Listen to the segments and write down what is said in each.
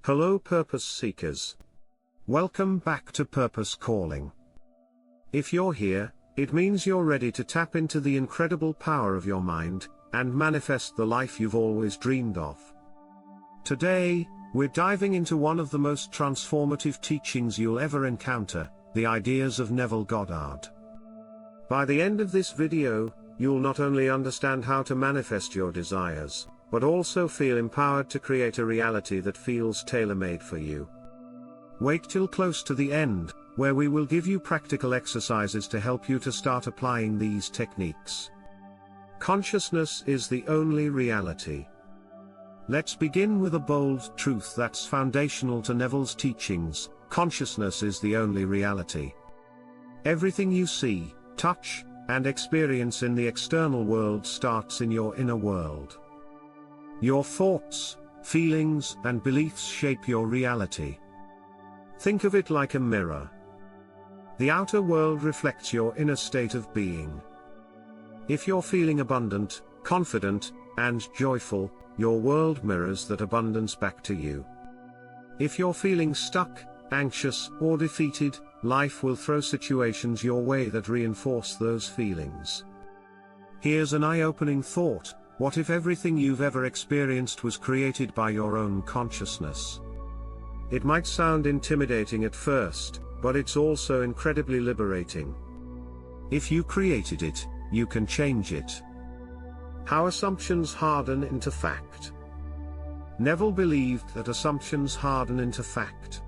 Hello purpose seekers. Welcome back to Purpose Calling. If you're here, it means you're ready to tap into the incredible power of your mind, and manifest the life you've always dreamed of. Today, we're diving into one of the most transformative teachings you'll ever encounter, the ideas of Neville Goddard. By the end of this video, you'll not only understand how to manifest your desires, but also feel empowered to create a reality that feels tailor-made for you. Wait till close to the end, where we will give you practical exercises to help you to start applying these techniques. Consciousness is the only reality. Let's begin with a bold truth that's foundational to Neville's teachings: consciousness is the only reality. Everything you see, touch, and experience in the external world starts in your inner world. Your thoughts, feelings, and beliefs shape your reality. Think of it like a mirror. The outer world reflects your inner state of being. If you're feeling abundant, confident, and joyful, your world mirrors that abundance back to you. If you're feeling stuck, anxious, or defeated, life will throw situations your way that reinforce those feelings. Here's an eye-opening thought: what if everything you've ever experienced was created by your own consciousness? It might sound intimidating at first, but it's also incredibly liberating. If you created it, you can change it. How assumptions harden into fact. Neville believed that assumptions harden into fact.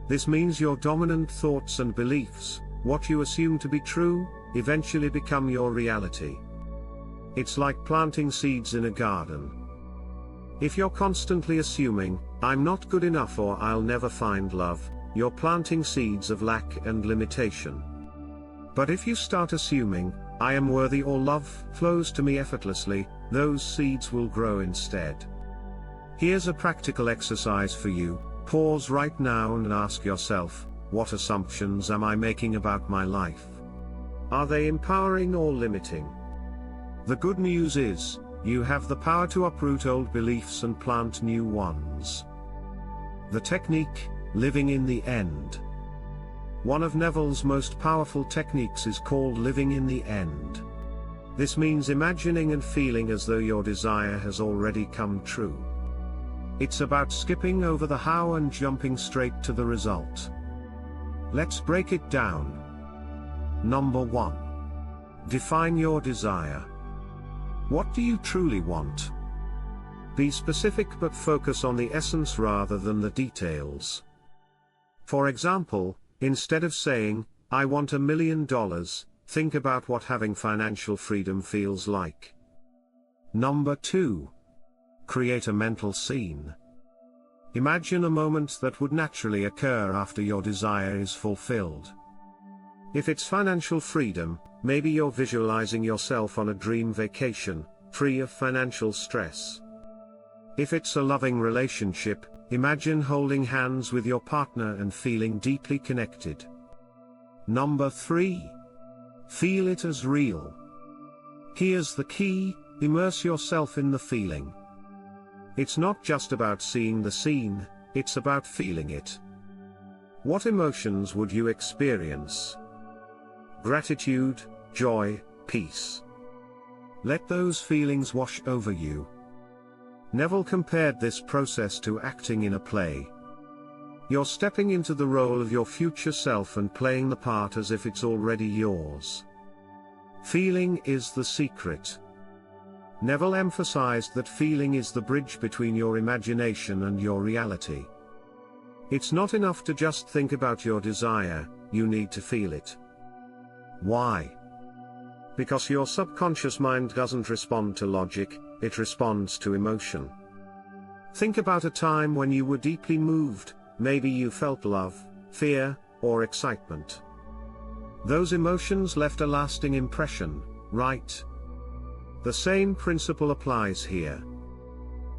This means your dominant thoughts and beliefs, what you assume to be true, eventually become your reality. It's like planting seeds in a garden. If you're constantly assuming, "I'm not good enough" or "I'll never find love," you're planting seeds of lack and limitation. But if you start assuming, "I am worthy" or "love flows to me effortlessly," those seeds will grow instead. Here's a practical exercise for you. Pause right now and ask yourself, what assumptions am I making about my life? Are they empowering or limiting? The good news is, you have the power to uproot old beliefs and plant new ones. The technique: living in the end. One of Neville's most powerful techniques is called living in the end. This means imagining and feeling as though your desire has already come true. It's about skipping over the how and jumping straight to the result. Let's break it down. Number 1. Define your desire. What do you truly want? Be specific but focus on the essence rather than the details. For example, instead of saying, "I want $1 million," think about what having financial freedom feels like. Number 2. Create a mental scene. Imagine a moment that would naturally occur after your desire is fulfilled. If it's financial freedom, maybe you're visualizing yourself on a dream vacation, free of financial stress. If it's a loving relationship, imagine holding hands with your partner and feeling deeply connected. Number 3. Feel it as real. Here's the key: immerse yourself in the feeling. It's not just about seeing the scene, it's about feeling it. What emotions would you experience? Gratitude, joy, peace. Let those feelings wash over you. Neville compared this process to acting in a play. You're stepping into the role of your future self and playing the part as if it's already yours. Feeling is the secret. Neville emphasized that feeling is the bridge between your imagination and your reality. It's not enough to just think about your desire, you need to feel it. Why? Because your subconscious mind doesn't respond to logic, it responds to emotion. Think about a time when you were deeply moved, maybe you felt love, fear, or excitement. Those emotions left a lasting impression, right? The same principle applies here.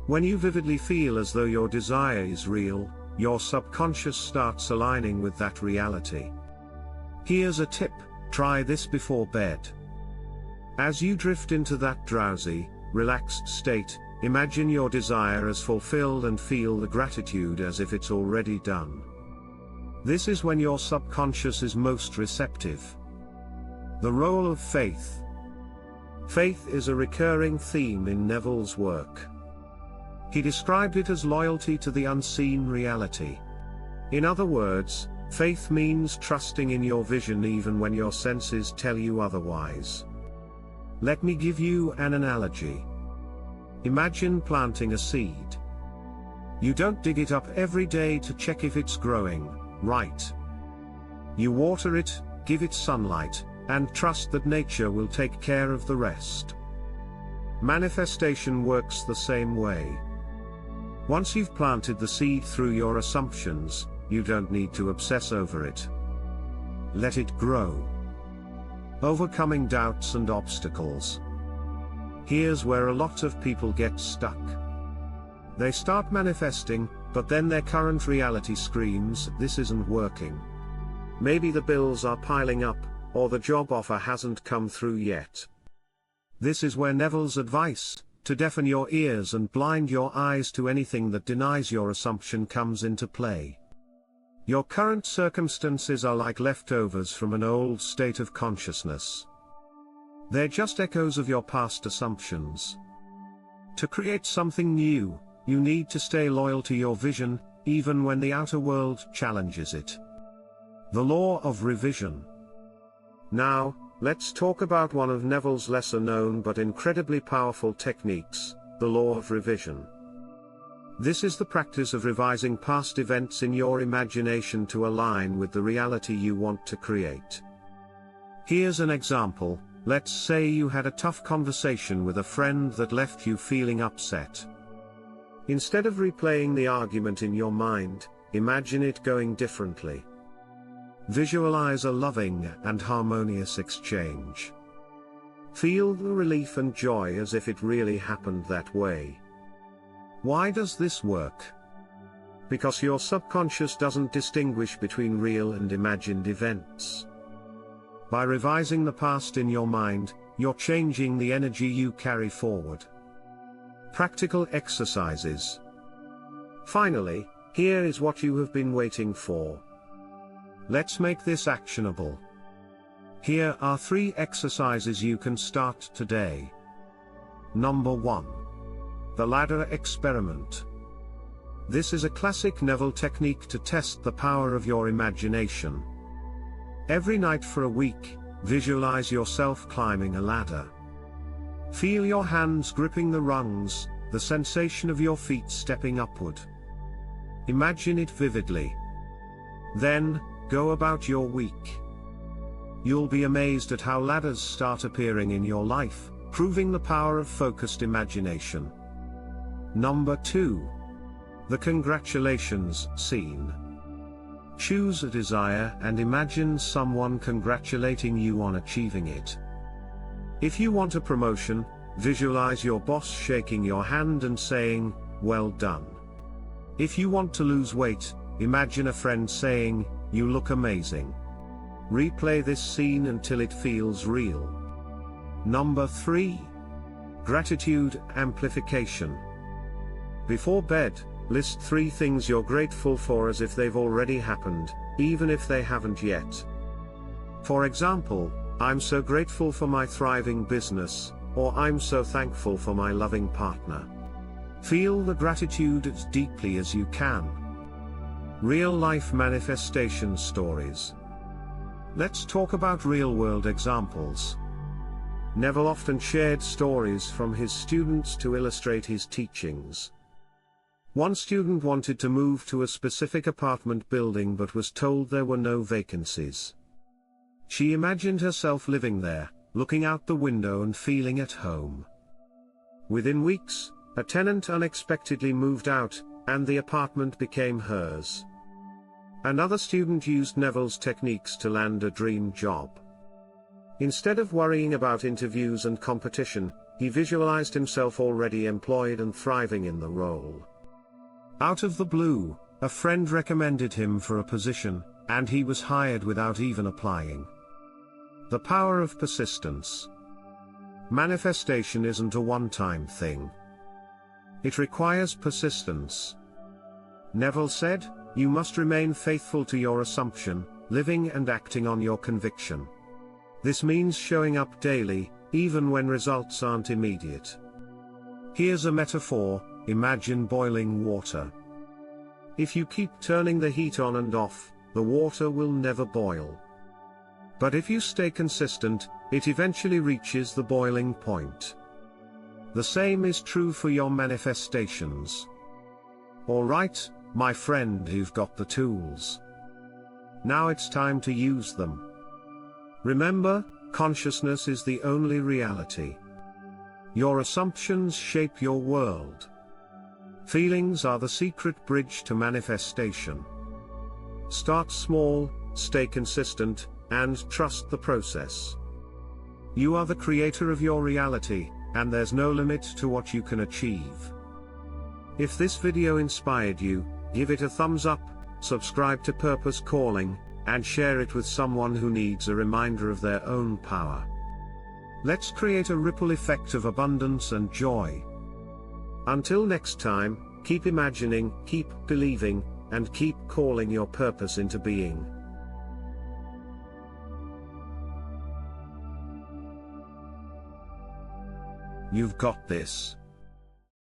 When you vividly feel as though your desire is real, your subconscious starts aligning with that reality. Here's a tip: try this before bed. As you drift into that drowsy, relaxed state, Imagine your desire as fulfilled and feel the gratitude as if it's already done. This is when your subconscious is most receptive. The role of faith. Faith is a recurring theme in Neville's work. He described it as loyalty to the unseen reality. In other words, faith means trusting in your vision even when your senses tell you otherwise. Let me give you an analogy. Imagine planting a seed. You don't dig it up every day to check if it's growing, right? You water it, give it sunlight, and trust that nature will take care of the rest. Manifestation works the same way. Once you've planted the seed through your assumptions, you don't need to obsess over it. Let it grow. Overcoming doubts and obstacles. Here's where a lot of people get stuck. They start manifesting, but then their current reality screams, "This isn't working." Maybe the bills are piling up, or the job offer hasn't come through yet. This is where Neville's advice, to deafen your ears and blind your eyes to anything that denies your assumption, comes into play. Your current circumstances are like leftovers from an old state of consciousness. They're just echoes of your past assumptions. To create something new, you need to stay loyal to your vision, even when the outer world challenges it. The law of revision. Now, let's talk about one of Neville's lesser-known but incredibly powerful techniques, the law of revision. This is the practice of revising past events in your imagination to align with the reality you want to create. Here's an example. Let's say you had a tough conversation with a friend that left you feeling upset. Instead of replaying the argument in your mind, imagine it going differently. Visualize a loving and harmonious exchange. Feel the relief and joy as if it really happened that way. Why does this work? Because your subconscious doesn't distinguish between real and imagined events. By revising the past in your mind, you're changing the energy you carry forward. Practical exercises. Finally, here is what you have been waiting for. Let's make this actionable. Here are 3 exercises you can start today. Number 1. The ladder experiment. This is a classic Neville technique to test the power of your imagination. Every night for a week, visualize yourself climbing a ladder. Feel your hands gripping the rungs, the sensation of your feet stepping upward. Imagine it vividly. Then, go about your week. You'll be amazed at how ladders start appearing in your life, proving the power of focused imagination. Number 2. The congratulations scene. Choose a desire and imagine someone congratulating you on achieving it. If you want a promotion, visualize your boss shaking your hand and saying, "Well done." If you want to lose weight, imagine a friend saying, "You look amazing." Replay this scene until it feels real. Number 3. Gratitude amplification. Before bed, list 3 things you're grateful for as if they've already happened, even if they haven't yet. For example, "I'm so grateful for my thriving business," or "I'm so thankful for my loving partner." Feel the gratitude as deeply as you can. Real-life manifestation stories. Let's talk about real-world examples. Neville often shared stories from his students to illustrate his teachings. One student wanted to move to a specific apartment building but was told there were no vacancies. She imagined herself living there, looking out the window and feeling at home. Within weeks, a tenant unexpectedly moved out, and the apartment became hers. Another student used Neville's techniques to land a dream job. Instead of worrying about interviews and competition, he visualized himself already employed and thriving in the role. Out of the blue, a friend recommended him for a position, and he was hired without even applying. The power of persistence. Manifestation isn't a one-time thing. It requires persistence. Neville said, "You must remain faithful to your assumption, living and acting on your conviction." This means showing up daily, even when results aren't immediate. Here's a metaphor: imagine boiling water. If you keep turning the heat on and off, the water will never boil. But if you stay consistent, it eventually reaches the boiling point. The same is true for your manifestations. Alright, my friend, you've got the tools. Now it's time to use them. Remember, consciousness is the only reality. Your assumptions shape your world. Feelings are the secret bridge to manifestation. Start small, stay consistent, and trust the process. You are the creator of your reality, and there's no limit to what you can achieve. If this video inspired you, give it a thumbs up, subscribe to Purpose Calling, and share it with someone who needs a reminder of their own power. Let's create a ripple effect of abundance and joy. Until next time, keep imagining, keep believing, and keep calling your purpose into being. You've got this.